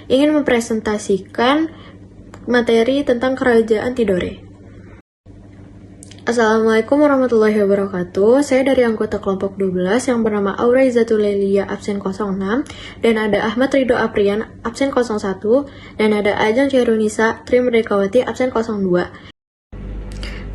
ingin mempresentasikan materi tentang Kerajaan Tidore. Assalamualaikum warahmatullahi wabarakatuh. Saya dari anggota kelompok 12 yang bernama Aura Izzatul Lelia absen 06, dan ada Ahmad Ridho Aprian absen 01, dan ada Ajeng Chairunisa Tri Merdekawati absen 02.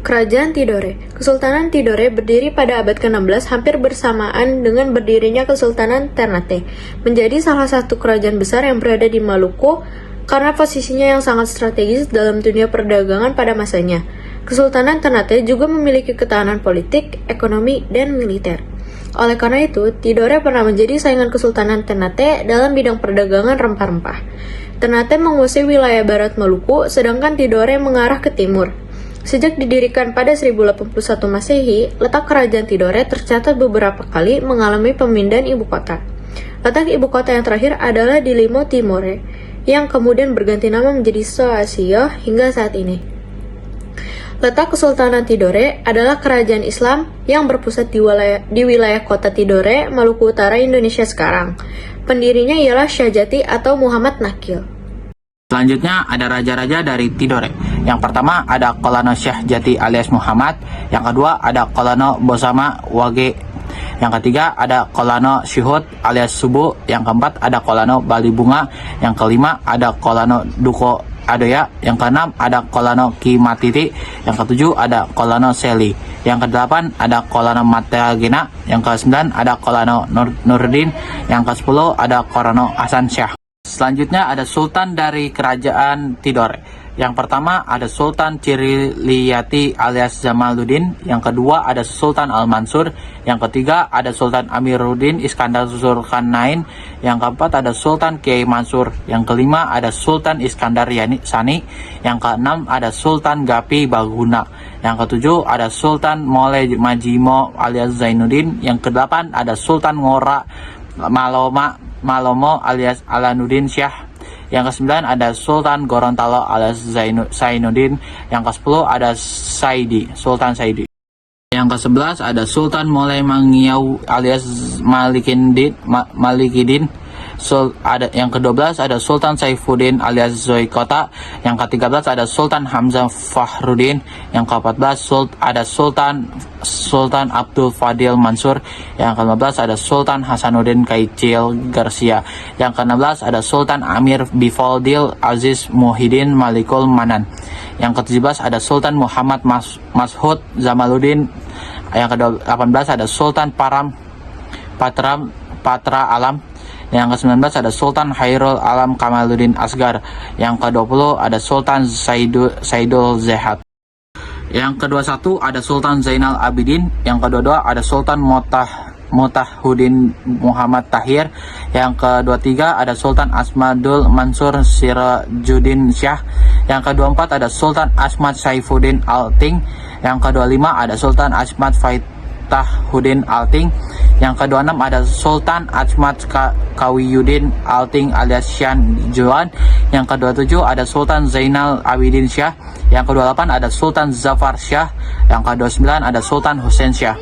Kerajaan Tidore. Kesultanan Tidore berdiri pada abad ke-16 hampir bersamaan dengan berdirinya Kesultanan Ternate. Menjadi salah satu kerajaan besar yang berada di Maluku karena posisinya yang sangat strategis dalam dunia perdagangan pada masanya. Kesultanan Ternate juga memiliki ketahanan politik, ekonomi, dan militer. Oleh karena itu, Tidore pernah menjadi saingan Kesultanan Ternate dalam bidang perdagangan rempah-rempah. Ternate menguasai wilayah barat Maluku, sedangkan Tidore mengarah ke timur. Sejak didirikan pada 1081 Masehi, letak Kerajaan Tidore tercatat beberapa kali mengalami pemindahan ibu kota. Letak ibu kota yang terakhir adalah di Limo Timore, yang kemudian berganti nama menjadi Soasio hingga saat ini. Letak Kesultanan Tidore adalah kerajaan Islam yang berpusat di wilayah kota Tidore, Maluku Utara, Indonesia sekarang. Pendirinya ialah Syahjati atau Muhammad Nakil. Selanjutnya ada raja-raja dari Tidore. Yang pertama ada Kolano Syahjati alias Muhammad. Yang kedua ada Kolano Bosama Wage. Yang ketiga ada Kolano Syuhud alias Subu. Yang keempat ada Kolano Bali Bunga. Yang kelima ada Kolano Duko Adoya. Yang keenam ada Kolano Ki Matiti. Yang ketujuh ada Kolano Seli. Yang kedelapan ada Kolano Matagena. Yang kesembilan ada Kolano Nurdin. Yang ke-10 ada Kolano Hasan Syah. Selanjutnya ada Sultan dari Kerajaan Tidore. Yang pertama ada Sultan Ciriliyati alias Jamaluddin. Yang kedua ada Sultan Al-Mansur. Yang ketiga ada Sultan Amiruddin Iskandar Zulkarnain. Yang keempat ada Sultan Kiai Mansur. Yang kelima ada Sultan Iskandar Sani. Yang keenam ada Sultan Gapi Baguna. Yang ketujuh ada Sultan Mole Majimo alias Zainuddin. Yang kedelapan ada Sultan Ngora Malomo alias Alanuddin Syah. Yang ke-9 ada Sultan Gorontalo alias Zainuddin. Yang ke-10 ada Sultan Saidi. Yang ke-11 ada Sultan Molai Mangiau alias Malikidin. Yang ke-12 ada Sultan Saifuddin alias Zoikota. Yang ke-13 ada Sultan Hamzah Fahruddin. Yang ke-14 ada Sultan Abdul Fadil Mansur. Yang ke-15 ada Sultan Hasanuddin Kaicil Garcia. Yang ke-16 ada Sultan Amir Bifoldil Aziz Muhyiddin Malikul Manan. Yang ke-17 ada Sultan Muhammad Mashud Zamaluddin. Yang ke-18 ada Sultan Patra Alam. Yang ke-19 ada Sultan Hairul Alam Kamaluddin Asgar. Yang ke-20 ada Sultan Saidul Zehat. Yang ke-21 ada Sultan Zainal Abidin. Yang ke-22 ada Sultan Mutahuddin Muhammad Tahir. Yang ke-23 ada Sultan Asmadul Mansur Sirajuddin Syah. Yang ke-24 ada Sultan Asmad Saifuddin Alting. Yang ke-25 ada Sultan Asmad Faitahuddin Alting. Yang ke-26 ada Sultan Asmad Kawiyuddin Alting alias Syan Juan. Yang ke-27 ada Sultan Zainal Abidin Syah. Yang ke-28 ada Sultan Zafar Syah. Yang ke-29 ada Sultan Hussein Syah.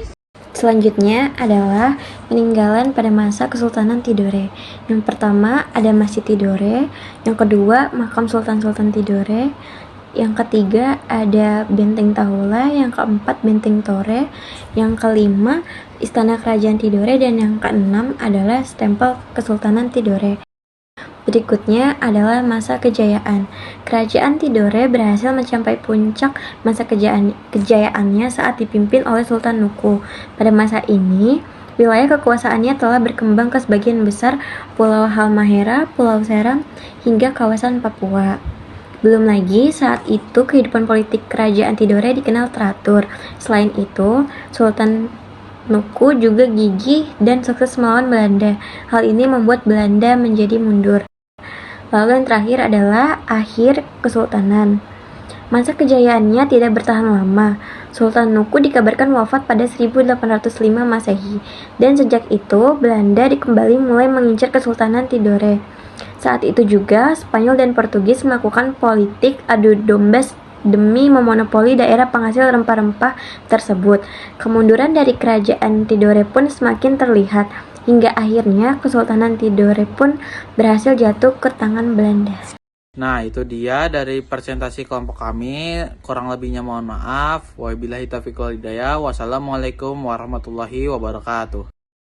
Selanjutnya adalah peninggalan pada masa Kesultanan Tidore. Yang pertama ada Masjid Tidore. Yang kedua makam Sultan-Sultan Tidore. Yang ketiga ada Benteng Tahula. Yang keempat Benteng Tore. Yang kelima Istana Kerajaan Tidore. Dan yang keenam adalah stempel Kesultanan Tidore. Berikutnya adalah masa kejayaan. Kerajaan Tidore berhasil mencapai puncak masa kejayaannya saat dipimpin oleh Sultan Nuku. Pada masa ini, wilayah kekuasaannya telah berkembang ke sebagian besar Pulau Halmahera, Pulau Seram, hingga kawasan Papua. Belum lagi saat itu kehidupan politik Kerajaan Tidore dikenal teratur. Selain itu, Sultan Nuku juga gigih dan sukses melawan Belanda. Hal ini membuat Belanda menjadi mundur. Lalu yang terakhir adalah akhir kesultanan. Masa kejayaannya tidak bertahan lama. Sultan Nuku dikabarkan wafat pada 1805 Masehi, dan sejak itu Belanda kembali mulai mengincar Kesultanan Tidore. Saat itu juga Spanyol dan Portugis melakukan politik adu domba demi memonopoli daerah penghasil rempah-rempah tersebut. Kemunduran dari Kerajaan Tidore pun semakin terlihat. hingga akhirnya Kesultanan Tidore pun berhasil jatuh ke tangan Belanda. Nah, itu dia dari presentasi kelompok kami. Kurang lebihnya mohon maaf. Wabillahi taufiq wal hidayah. Wassalamualaikum warahmatullahi wabarakatuh.